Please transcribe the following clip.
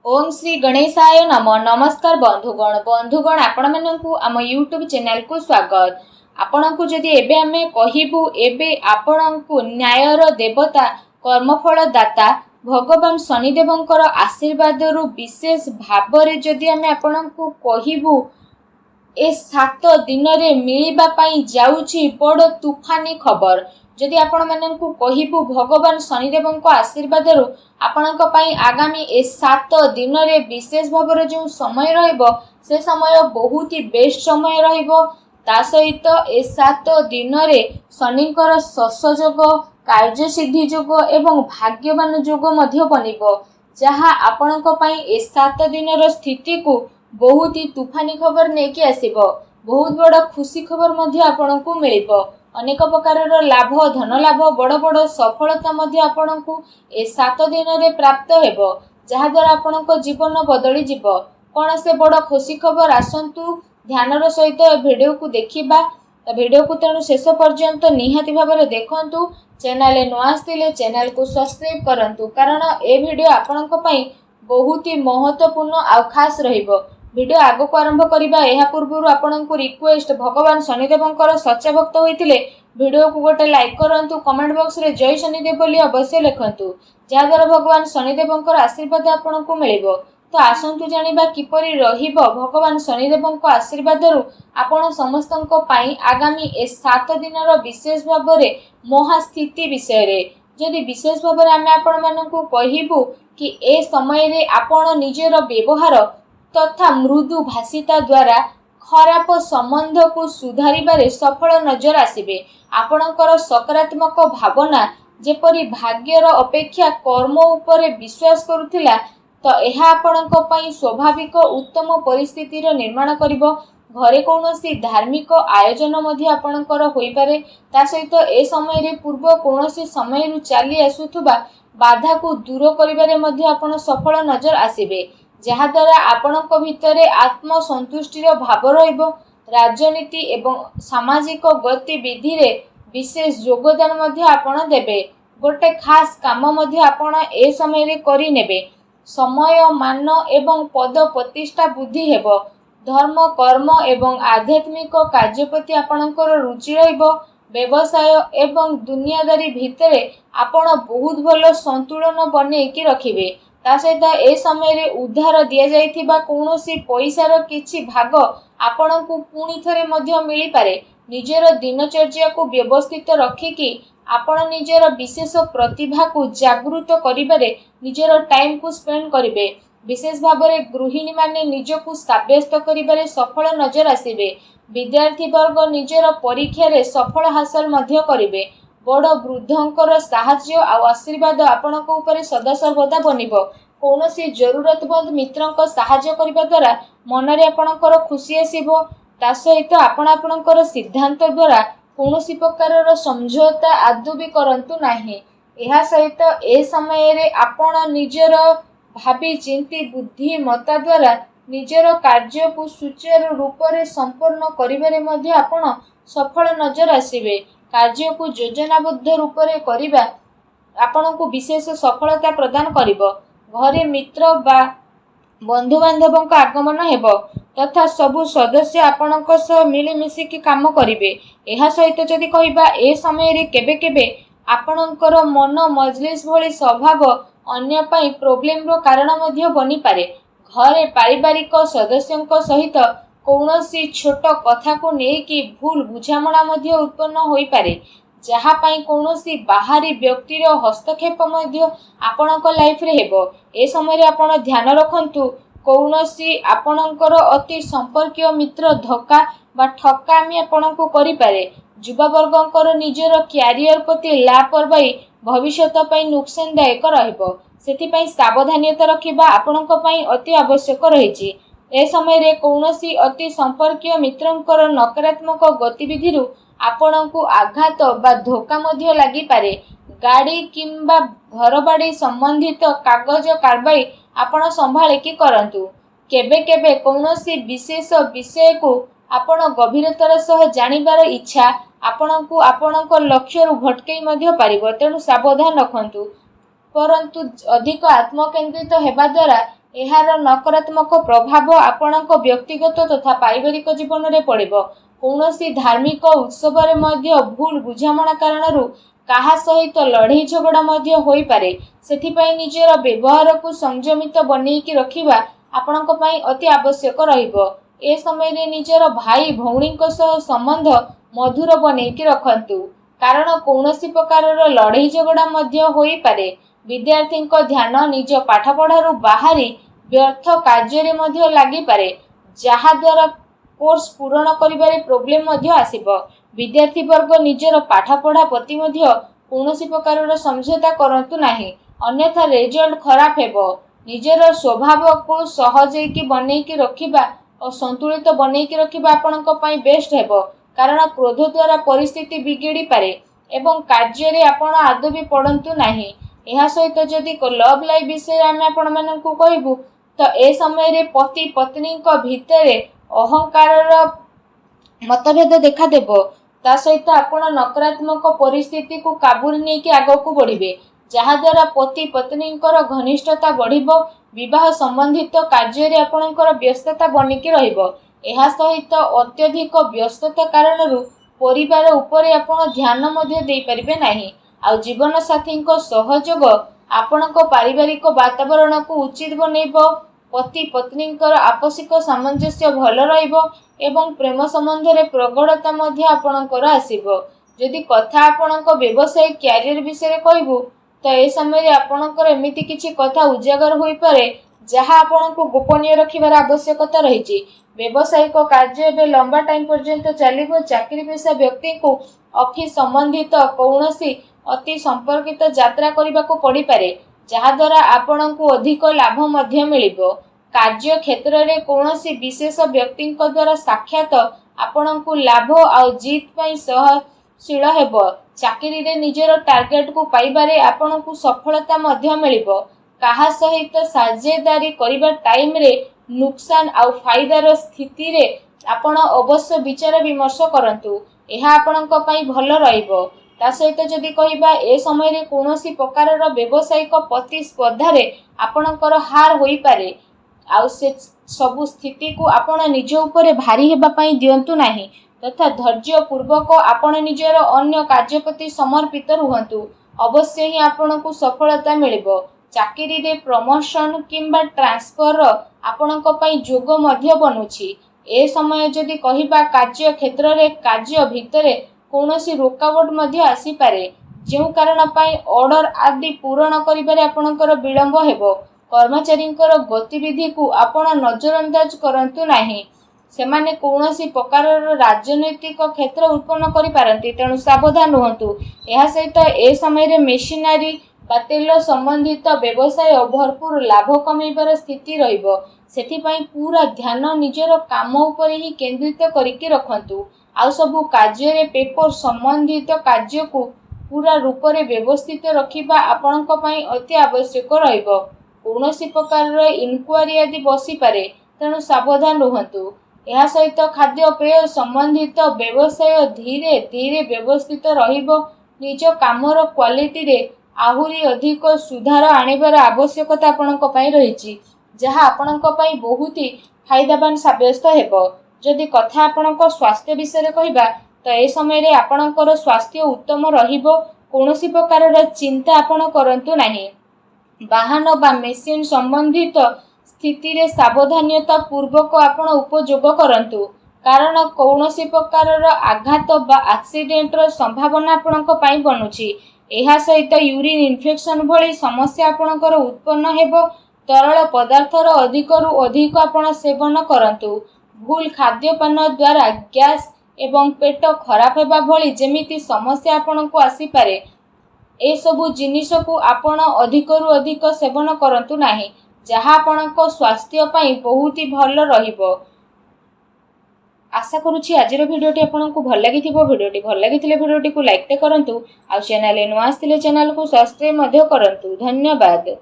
ओम श्री गणेशाय नम नमस्कार बंधुगण आपण मानकु आम यूट्यूब चैनल को स्वागत। आपण को जदि एबे हमें कहिबू एबे आपण को न्यायर देवता कर्मफल दाता भगवान शनिदेवंकर आशीर्वाद रु विशेष भाव रे जदि हमें आपण को कहिबू ए 7 दिन रे मिलिबा पई जाउछि बड़ तूफानी खबर। जदि आपण मानकु कहिबू भगवान शनिदेवंक आशीर्वाद रु आपणक पई आगामी ए 7 दिन रे विशेष भाव रे जो समय रहइबो से समय बहुत ही बेस्ट समय रहइबो। ता सहित ए 7 दिन रे शनिकर ससयोग कार्य सिद्धि जोग एवं भाग्यवान जोग मध्य बनिबो, जहा आपणक पई ए 7 दिन रो स्थिति को बहुत ही तूफानी खबर नेकी आसीबो। बहुत बड़ खुशी खबर मध्य आपणकु मिलिबो। अनेक प्रकार लाभ धन लाभ बड़ बड़ सफलता मध्य आपणकु ए 7 दिन रे प्राप्त हेबो, जहा द्वारा आपणक जीवन बदली जिवो। कोन से बड़ खुशी खबर आसंतु ध्यानर सहित वीडियो को देखिबा। वीडियो को तेणु शेष पर्यंत निहाती भाबरे देखंतु। चैनल नुआ आस्तिले चैनल को सब्सक्राइब करंतु, कारण ए वीडियो आपणक पई बहुत ही महत्वपूर्ण आ खास रहिबो। वीडियो आगो को आरंभ करिबा एहा पूर्वरु आपनकु रिक्वेस्ट, भगवान शनिदेवंकर सच्चा भक्त होइतिले वीडियो को गोटे लाइक करंतु, कमेंट बॉक्स रे जय शनिदेव बोली अवश्य लिखंतु, जा द्वारा भगवान शनिदेवंकर आशीर्वाद आपनकु मिलिबो। तो आसंतु जानिबा किपरि रहिबो भगवान शनिदेवंक आशीर्वाद रु आपण समस्तंक पई आगामी ए 7 दिनर विशेष भाबरे महास्थिति विषय रे। जदि विशेष भाबरे आमे आपण मानकु कहिबू कि ए समय रे आपण निजेर व्यवहार तथा मृदु भाषिता द्वारा खराब संबंध को सुधारिबारे सफल नजर आसिबे। आपणकर सकारात्मक भावना जेपरि भाग्यर अपेक्षा कर्म उपरे विश्वास करुथिला, तो एहा आपणक पई स्वाभाविक उत्तम परिस्थितिर निर्माण करिवो। घरे कौनसी धार्मिक आयोजन मध्य आपणकर होई पारे। ता सहित ए समय रे पूर्व कौनसी समय रु चाली आसुथुबा बाधा को दूर करिबारे मध्य आपण सफल नजर आसिबे, जहा द्वारा आपणक भितरे आत्मसंतुष्टिर भाव रहिबो। राजनीति एवं सामाजिक गतिविधि रे विशेष योगदान मध्य आपण देबे। गोटे खास काम मध्य आपण ए समय रे करि नेबे। समय मान एवं पद प्रतिष्ठा बुद्धि हेबो। धर्म कर्म एवं आध्यात्मिक कार्य प्रति आपणकर रुचि रहिबो। व्यवसाय एवं दुनियादारी भितरे आपण बहुत भल संतुलन बने कि रखिबे। ता सहित ए समय रे उद्धार दिया जाइथिबा कौनसी पैसार किछि भाग आपणकु पुणी थरे मध्य मिली पारे। निजर दिनचर्या को व्यवस्थित रखिकी आपण निजर विशेष प्रतिभा को जागृत करिबारे निजर टाइम को स्पेंड करिवे। विशेष भाबरे गृहिणी माने निजकु साब्यस्त करिबारे सफल नजर आसिबे। विद्यार्थी वर्ग निजर परीक्षा रे सफल हासिल मध्य करिवे। बड़ वृद्धंकर साहाय्य आ आशीर्वाद आपणक उपरे सदा सर्वदा बनिबो। कौनसी जरूरतमंद मित्रंक साहाय्य करिबा द्वारा मनरे आपणकर खुशी आसीबो। ता सहित आपणकर सिद्धांत द्वारा कौनसी प्रकारर समझौता आदौ भी करंतु नाही। एहा सहित ए समय रे आपण निजर भाबी चिंती बुद्धिमत्ता द्वारा निजर कार्य को सुचारू रूप रे संपूर्ण करिबारे मध्य आपण सफल नजर आसीबे। कार्य को योजनाबद्ध रूप रे करिबा आपणकु विशेष सफलता प्रदान करिवो। घरे मित्र बा बंधु बांधवक आगमन हेबो तथा सबु सदस्य आपणक सह मिली मिसिकी काम करिवे। एहा सहित जदि कहिबा ए समय रे केबे केबे आपणकर मन मजलिस भली स्वभाव अन्य पई प्रॉब्लम रो कारण मध्य बनी पारे। घरे पारिवारिक सदस्यंक सहित कौनसी छोट कथा को नेकी भूल बुझामणा मध्य उत्पन्न होई पारे, जहा पई कौनसी बाहरी व्यक्तिर हस्तक्षेप मध्य आपणक लाइफ रे हेबो। ए समय रे आपण ध्यान रखंतु कौनसी आपणकर अति संपर्कीय मित्र धोखा बा ठकामी आपणको करि पारे। युवा वर्गंकर निजर कैरियर प्रति लापरवाही भविष्यत पई नुकसानदायक रहिबो। सेति पई सावधानता रखिबा आपणक पई अति आवश्यक रहिछि। ए समय रे कौनसी अति संपर्कीय मित्रंकर नकारात्मक गतिविधि रु आपणको आघात बा धोखा मध्य लागि पारे। गाड़ी किंबा घर बाड़ी संबंधित कागज कारबाई आपण संभाळे कि करंतु। केबे केबे कौनसी विशेष विषय को आपण गभीरतार सह जानिबार इच्छा आपणकु आपणक लक्ष्य रु भटकई मध्य पारिबो, तेणु सावधान रखंतु। परंतु अधिक आत्मकेंद्रित हेबा द्वारा एहार नकारात्मक प्रभाव आपणक व्यक्तिगत तथा पारिवारिक जीवन में पड़िबो। कौनसी धार्मिक उत्सव रे मध्य भूल बुझामणा कारणरू काहा सहित लड़ाई झगड़ा मध्य होई पारे। सेथिपाई निजर व्यवहार को संयमित बनैकी रखिबा आपणक पई अति आवश्यक रहिबो। ए समय रे निजर भाई भौणीक सह संबंध मधुर बनैकी रखंतु, कारण कौनसी प्रकारर लड़ाई झगड़ा मध्य होई पारे। विद्यार्थी ध्यान निज पाठपढ़ारू बाहरी व्यर्थ कार्य मध्य लगी पारे, जहा द्वारा कोर्स पूरण करिबारे प्रोब्लेम मध्य आसीबो। विद्यार्थी वर्ग निजर पाठपढ़ा प्रति मध्य कौनसी प्रकारर समझौता करंतु नाही, अन्यथा रिजल्ट खराब हेबो। निजर स्वभाव को सहजैकी बनैकी रखिबा और संतुलित बनैकी रखिबा आपणक पई बेस्ट हेबो, कारण क्रोध द्वारा परिस्थिति बिगड़ी पारे एवं कार्य रे आपण आदौ भी पड़ंतु नाही। एहा सहित जदि लव लाइफ विषय आमे आपण मानकु कहबू तो ए समय रे पति पत्नी को भितरे अहंकार मतभेद देखा देबो। ता सहित आपण नकारात्मक परिस्थिति को काबू नहीं कि आगो को बढ़िबे, जहा द्वारा पति पत्नी घनिष्ठता बढ़िबो। विवाह संबंधित कार्य रे आपणकर व्यस्तता बनिकी रहिबो। एहा सहित अत्यधिक व्यस्तता कारणरू परिवार उपरे आपण ध्यान मध्य देई परिबे नाही। आ जीवन साथी को सहयोग आपणक पारिवारिक वातावरण को उचित बनैबो। पति पत्नी आपसिक सामंजस्य भल रहिबो एवं प्रेम संबंध रे प्रगढ़ता मध्य आपणकर आसीबो। जदि कथा आपणक व्यवसाय कैरियर विषय कहबू तो ए समय रे आपणकर एमिति किछि कथा उजागर होई पारे, जहा आपणको गोपनीय रखिबार आवश्यकता रहिछि। व्यवसायिक कार्य एवं लंबा टाइम पर्यंत चलिबो। चाकरी पेशा व्यक्ति को ऑफिस संबंधित कौनसी अति संपर्कित यात्रा करबाको पड़ी पारे, जहा द्वारा आपणको अधिक लाभ मध्य मिलिबो। कार्य क्षेत्र रे कौनसी विशेष व्यक्ति द्वारा साक्षात आपणको लाभ आ जीत पई सहशील हेबो। चाकरी रे निजर टार्गेट को पाइबारे आपणको सफलता मध्य मिलिबो। काहा सहित साझेदारी करिबा टाइम रे नुकसान आ फायदार स्थिति रे आपण अवश्य विचार विमर्श करंतु, एहा आपणक पई भल रहिबो। ता सहित जदि कहिबा ए समय रे कौनसी प्रकारर व्यवसायिक प्रतिस्पर्धा रे आपणकर हार होई पारे, आ से सबु स्थिति को आपण निज उपरे भारी हेबा पई दियंतु नाही, तथा धैर्य पूर्वक आपण निजर अन्य कार्य प्रति समर्पित रुहंतु। अवश्य ही आपणको सफलता मिलिबो। चाकरी रे प्रमोशन किंबा ट्रांसफर आपणक पई जोग मध्य बनुछि। ए समय जदि कहिबा कार्य क्षेत्र रे कार्य भितरे कौनसी रुकावट मध्य आसी पारे, जेउ कारण पई ऑर्डर आदि पूरण करिबारे आपणकर विलंब हेबो। कर्मचारींकर गतिविधि को आपण नजरअंदाज करंतु नाही, सेमाने कौनसी प्रकारर राजनैतिक क्षेत्र उत्पन्न करि पारंती, तेणु सावधान रुहंतु। एहा सहित ए समय रे मेशिनरी बा तेल संबंधित व्यवसाय भरपूर लाभ कमैबार स्थिति रहिबो। सेथिपाई पूरा ध्यान निजर काम उपरे ही केंद्रित करिके रखंतु। आ सबु कार्य रे पेपर संबंधित कार्य को पूरा रूप रे व्यवस्थित रखिबा आपणक पई अति आवश्यक रहिबो। कौनसी प्रकारर इनक्वारी आदि बसी पारे, तेणु सावधान रुहंतु। एहा सहित खाद्य पेय संबंधित व्यवसाय धीरे धीरे व्यवस्थित रहिबो। निज कामर क्वालिटी रे आहुरी अधिक सुधार आनिबार आवश्यकता आपणक पई रहिछि, जहा आपणक पई बहुत ही फायदावान साब्यस्त हेबो। जदि कथा आपणक स्वास्थ्य विषय कहिबा तो ए समय रे आपणकर स्वास्थ्य उत्तम रहिबो। कौनसी प्रकारर चिंता आपण करंतु नाही। वाहन बा मेसिन संबंधित स्थिति रे सावधानता पूर्वक आपण उपयोग करंतु, कारण कौनसी प्रकारर आघात बा एक्सीडेंट र संभावना आपणक पई बनुछि। एहा सहित यूरिन इन्फेक्शन भली समस्या आपणकर उत्पन्न हेबो। तरल पदार्थर अधिकरू अधिक आपण सेवन करंतु। भूल खाद्यपान द्वारा गैस एवं पेट खराब हेबा भली जेमिति समस्या आपणको आसी पारे, ए सबु जिनिस को आपण अधिकरू अधिक सेवन करंतु नाही, जहा आपणको स्वास्थ्य पई बहुत ही भल रहिबो। आशा करूछि आजिर भिडियोटी आपनको भल लागिथिबो। भिडियोटी भल लागिथिले भिडियोटी को लाइक ते करंतु, आ चैनल नुआ आस्थिले चैनल को सब्सक्राइब मध्य करंतु। धन्यवाद।